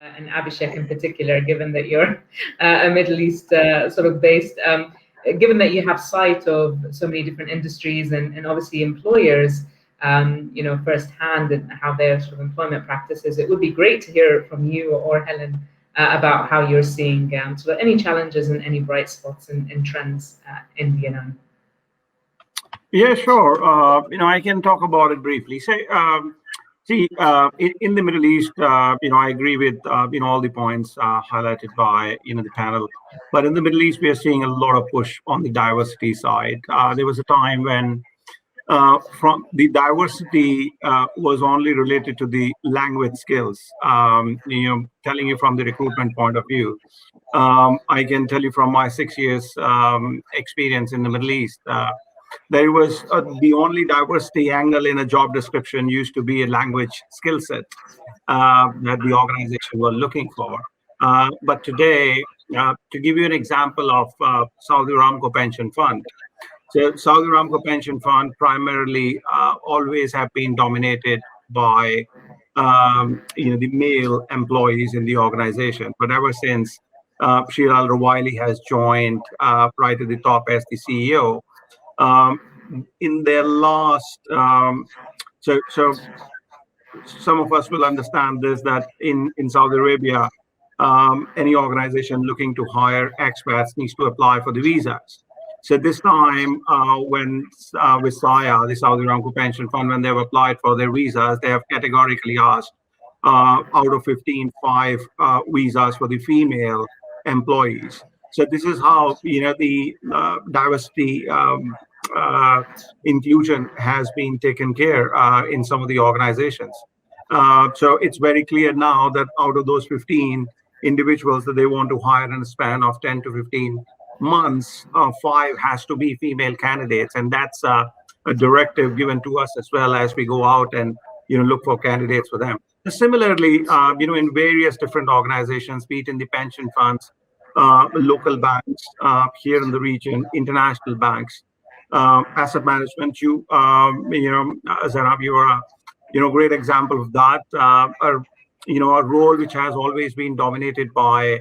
and Abhishek in particular, given that you're a Middle East sort of based, given that you have sight of so many different industries and obviously employers, firsthand and how their sort of employment practices, it would be great to hear from you or Helen about how you're seeing sort of any challenges and any bright spots and trends in Vietnam. Yeah, sure. I can talk about it briefly. In the Middle East, I agree with all the points highlighted by the panel. But in the Middle East, we are seeing a lot of push on the diversity side. There was a time when from the diversity was only related to the language skills. Telling you from the recruitment point of view, I can tell you from my 6 years experience in the Middle East. There was the only diversity angle in a job description used to be a language skill set that the organization were looking for. But today, to give you an example of Saudi Aramco Pension Fund, so Saudi Aramco Pension Fund primarily always have been dominated by the male employees in the organization. But ever since Sheer Al-Rawili has joined right at the top as the CEO, in their last, so some of us will understand this, that in Saudi Arabia, any organization looking to hire expats needs to apply for the visas. So this time, when with SAYA, the Saudi Aramco Pension Fund, when they've applied for their visas, they have categorically asked out of 15, 5 visas for the female employees. So this is how the diversity inclusion has been taken care in some of the organizations. So it's very clear now that out of those 15 individuals that they want to hire in a span of 10 to 15 months, 5 has to be female candidates, and that's a directive given to us as well as we go out and look for candidates for them. Similarly, in various different organizations, be it in the pension funds, local banks here in the region, international banks, asset management. Zainab, you are a great example of that. A role which has always been dominated by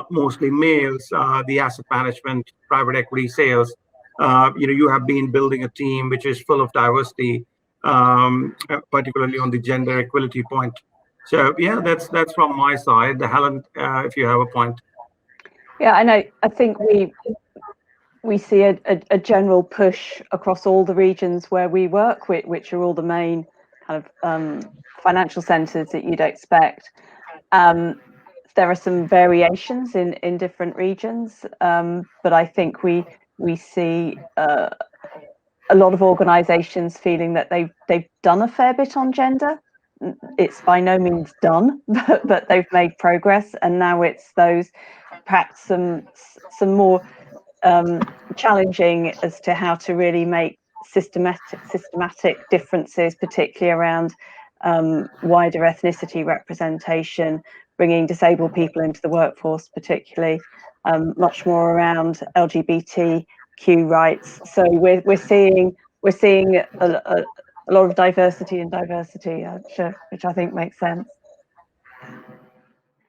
mostly males, the asset management, private equity sales. You have been building a team which is full of diversity, particularly on the gender equality point. So yeah, that's from my side. Helen, if you have a point. Yeah, I think we see a general push across all the regions where we work, which are all the main kind of financial centres that you'd expect. There are some variations in different regions, but I think we see a lot of organisations feeling that they've done a fair bit on gender. It's by no means done, but they've made progress, and now it's those perhaps some more challenging as to how to really make systematic differences, particularly around wider ethnicity representation, bringing disabled people into the workforce, particularly much more around LGBTQ rights. So we're seeing a lot of diversity, which I think makes sense.